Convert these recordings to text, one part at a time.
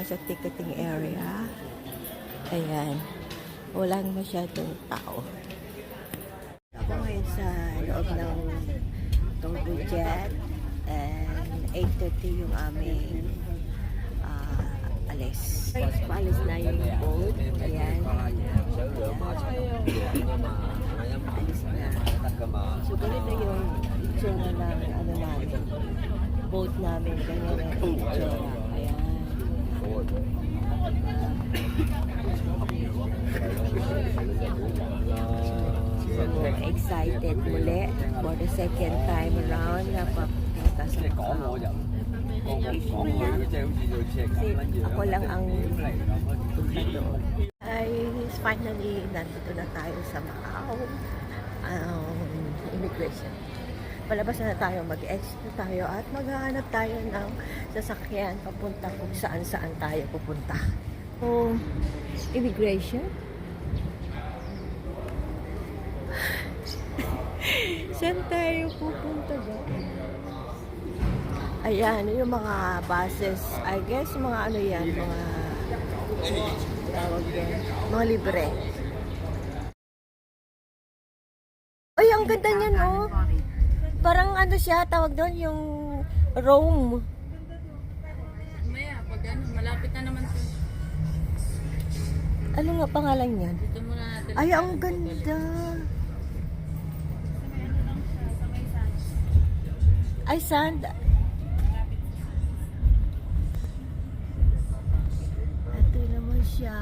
sa ticketing area. Ayan. Walang masyadong tao. Ako ngayon sa loob ng Turbojet. And 8:30 yung aming alis. Paalis na yung boat. Ayan. Alis na. So, ganito yung itsura ng namin. Boat namin. Ganyan ang itsura. Ayan. So, excited muli for the second time around na papunta sa Macau. Kasi ako lang ang punta doon. Ay, finally, nandito na tayo sa Macau. Immigration. Palabas na tayo, mag-exit tayo at maghahanap tayo ng sasakyan papunta kung saan-saan tayo pupunta. So, immigration. Saan tayo pupunta ba? Ayan, yung mga buses. I guess mga ano yan, mga tawag yan, mga libre. Ay, ang ganda niyan, oh. Parang ano siya, tawag doon, yung Rome. Maya, pag ano, malapit na naman ito. Ano nga pangalan niyan? Dito muna natin. Ay, ang ganda. Ay, sand. Ito naman siya.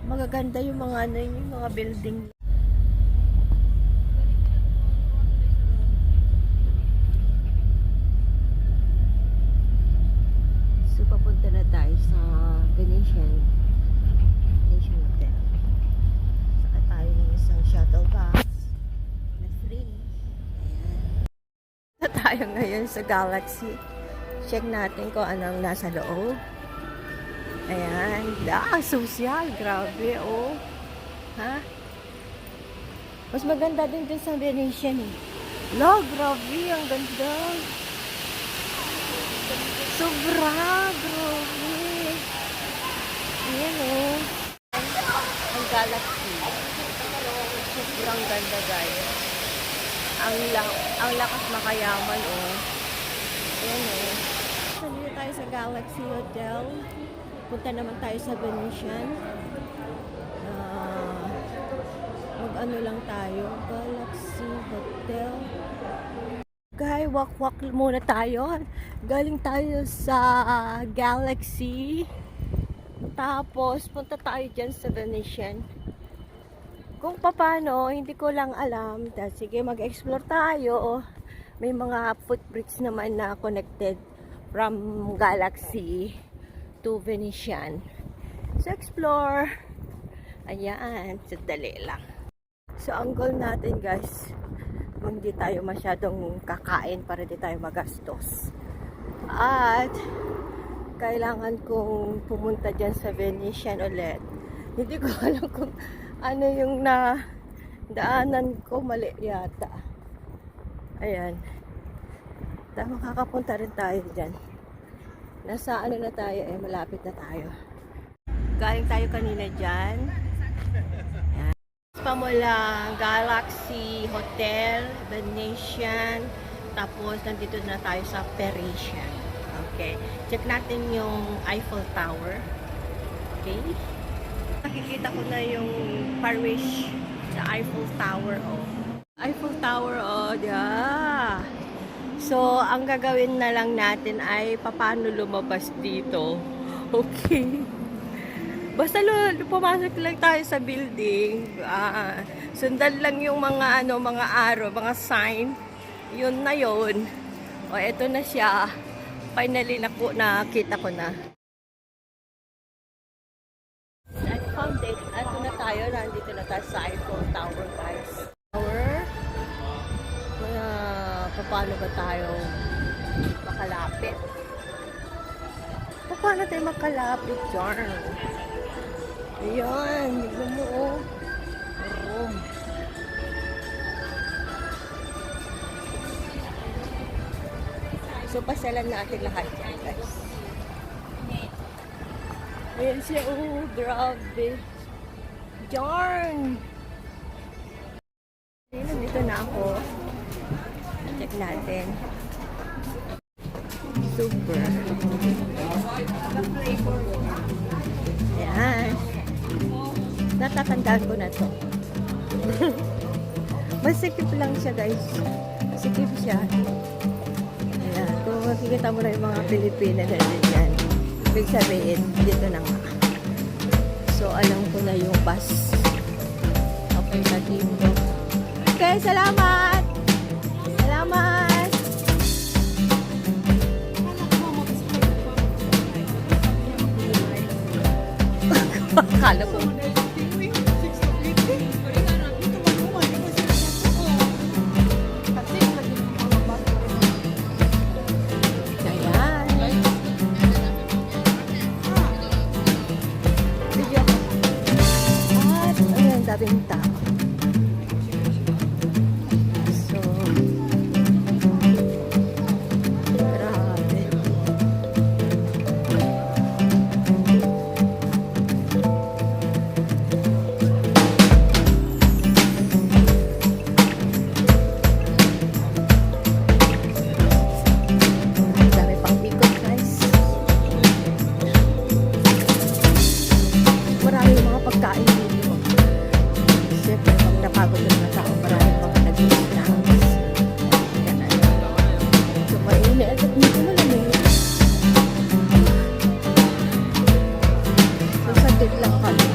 Magaganda yung mga ano, yung mga building. So, papunta na tayo sa Venetian Hotel. Saka tayo ng isang shuttle bus na free. Ayan. Na tayo ngayon sa Galaxy. Check natin kung anong nasa loob. Ayan. Social. Grabe, oh. Ha? Mas maganda din dun sa Venetian, eh. La, grabe. Ang ganda. Sobra. Grabe. Ayan, oh. Ang Galaxy. Sobrang ganda, guys. Ang lakas makayaman, oh. Ayan, oh. Nandito tayo sa Galaxy Hotel. Punta naman tayo sa Venetian. Mag-ano lang tayo. Galaxy Hotel. Guys, walk muna tayo. Galing tayo sa Galaxy. Tapos, punta tayo dyan sa Venetian. Kung paano, hindi ko lang alam. Sige, mag-explore tayo. May mga footbridge naman na connected from Galaxy to Venetian. So, explore. Ayan, sadali lang. So, ang goal natin, guys, hindi tayo masyadong kakain para di tayo magastos. At, kailangan kong pumunta dyan sa Venetian ulit. Hindi ko alam kung ano yung daanan ko, mali yata. Ayan. Makakapunta rin tayo dyan. Nasa ano na tayo, malapit na tayo. Galing tayo kanina dyan. Ayan. Pamula Galaxy Hotel, Venetian, tapos nandito na tayo sa Parisian. Okay. Check natin yung Eiffel Tower. Okay. Nakikita ko na yung Paris sa Eiffel Tower. Oh. Eiffel Tower, oh, yeah. So, ang gagawin na lang natin ay paano lumabas dito. Okay. Basta pumasok lang tayo sa building. Sundan lang yung mga mga arrow, mga sign. Yun na yun. O, eto na siya. Finally, nakita ko na. I found it. Ito na tayo. Nandito na tayo sa Eiffel Tower, guys. Tower. Paano ba tayo makalapit? Paano tayo makalapit dyan? Ayan, tignan mo, oh. Rome. So, So, pasyalan natin lahat yan, guys. Ayan siya, oh, grabe. Darn! Nandito na ako. Check natin. Super. Ayan. Natatandaan ko na to. Masikip lang siya, guys. Masikip siya. Ayan. Kung makikita mo na yung mga Pilipina na dyan, ibig sabihin, dito na nga. So, alam ko na yung bus. Okay, sa dito. Okay, salamat! Salamat! Akala ko. Ayan. Video. At, ayan, daming tao. So, grabe. Ang dami pang ikot, guys. Marami yung mga pagkain dito. Siyempre, pag napagod yung mga tao, marami mga nag-snacks. Yan. So, mainit. At dito malamig. So, saglit lang kami.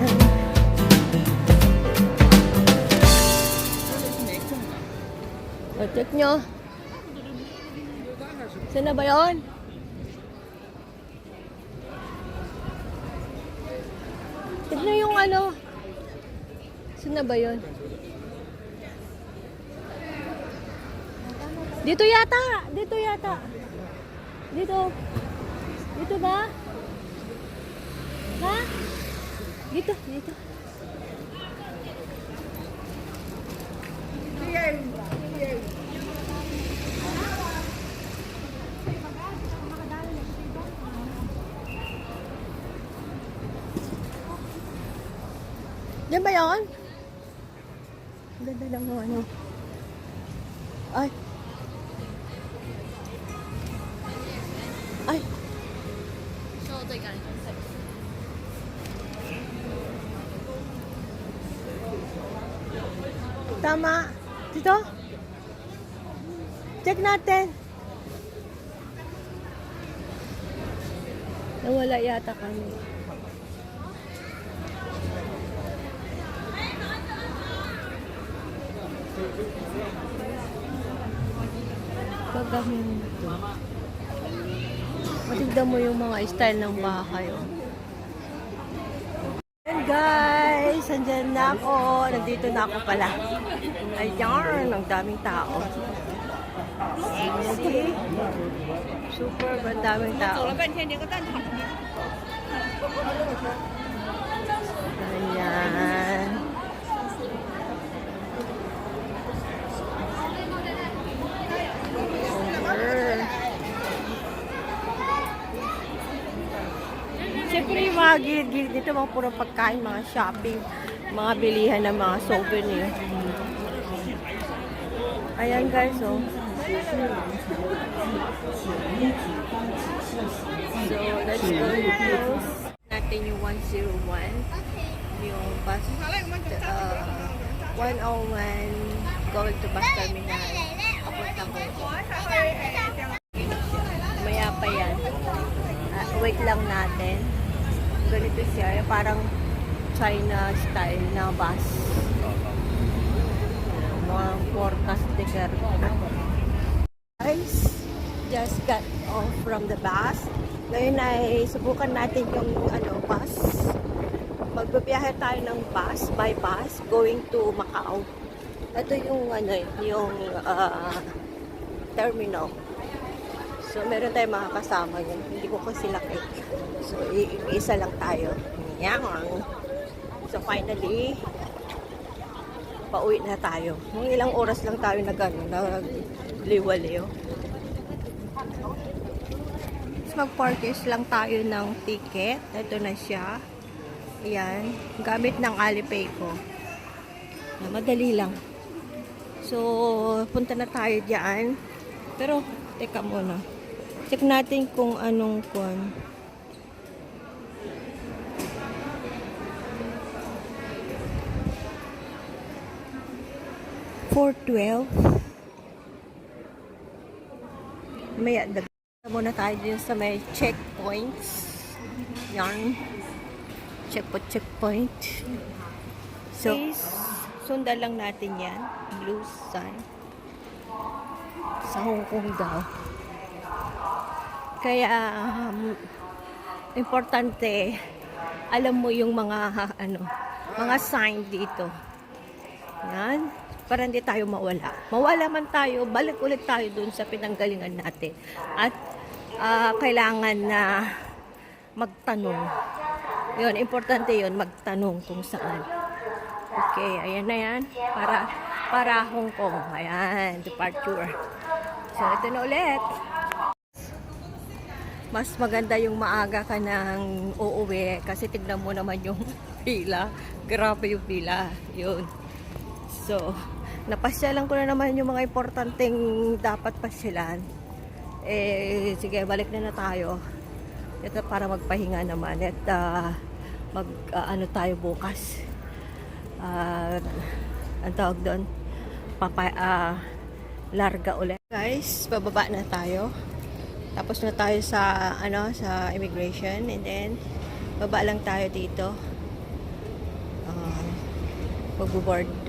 Yan. O, check nyo. Saan na ba yun? Tignan yung ano. Saan na ba yun? Dito yata. Dito yata. Dito. Dito ba? Ha? Dito. Dito. Diyan ba yun? Ang ganda lang ng ano. Ay. Ay. Tama. Dito? Check natin. Nawala yata kami. Pagaminto. Matignan mo yung mga style ng bahay. Oh. And guys, andyan na ako. Nandito na ako pala. Ayan, ang daming tao. See? Super, ang daming tao. Ayan. Siyempre yung mga gilid-gilid dito, mga puro pagkain, mga shopping, mga bilihan ng mga souvenir. Ayan guys, oh. So, let's go natin yung 101. Yung bus, 101 going to bus terminal. Papunta ko. Maya pa yan. Wait lang natin. Ganito siya. Parang China style na bus. Mga forecast sticker. Guys, just got off from the bus. Ngayon ay subukan natin yung bus. Magbabiyahe tayo ng bus, by bus, going to Macau. Ito yung terminal. So, meron tayong mga kasama yun. Hindi ko kasi laki. So, isa lang tayo. Yan. So, finally, pauwi na tayo. Mga ilang oras lang tayo nagliwaliw. Mag-purchase lang tayo ng ticket. Ito na siya. Ayan. Gamit ng Alipay ko. Madali lang. So, punta na tayo diyan. Pero, teka muna. Check natin kung anong kon. $4.12. May muna tayo din sa may checkpoints. Yan. Checkpoint. So, sundan lang natin yan. Blue sign. Sa Hong Kong daw. Kaya, importante, alam mo yung mga, mga sign dito. Yan. Para hindi tayo mawala. Mawala man tayo, balik ulit tayo dun sa pinanggalingan natin. At, kailangan na magtanong. Yun, importante yun, magtanong kung saan. Okay, ayan na yan. Para Hong Kong. Ayan, departure. So, ito na ulit. Mas maganda yung maaga ka nang uuwi kasi tignan mo naman yung pila. Grabe yung pila. Yun. So, napasyalan ko na naman yung mga importanteng dapat pasyalan. Sige, balik na tayo. Ito para magpahinga naman. At tayo bukas. Ang tawag doon, larga ulit. Guys, bababa na tayo. Tapos na tayo sa sa immigration, and then baba lang tayo dito.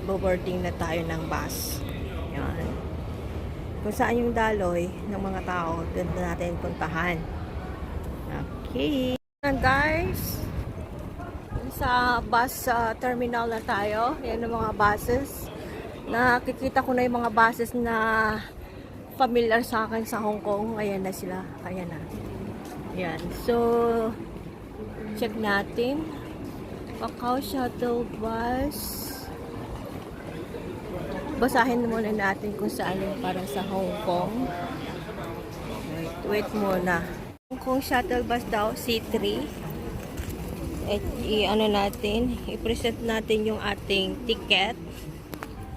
Boarding na tayo ng bus. Yan. Kung saan yung daloy ng mga tao, doon natin puntahan. Okay. And guys, sa bus terminal na tayo. Yan ang mga buses. Nakikita ko na yung mga buses na familiar sa akin sa Hong Kong. Ayan na sila. Ayan na. Ayan. So, check natin. Macau Shuttle Bus. Basahin muna natin kung saan yung para sa Hong Kong. Wait muna. Hong Kong Shuttle Bus daw, C3. At i-present natin yung ating ticket.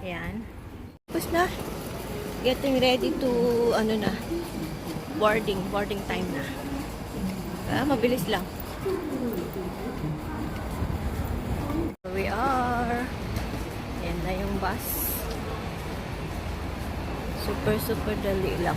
Ayan. Tapos na. Getting ready to, boarding time na. Mabilis lang. Here we are. Ayan na yung bus. Super dali lang.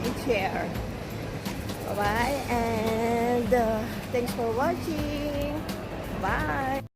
and share. Bye-bye, and thanks for watching. Bye!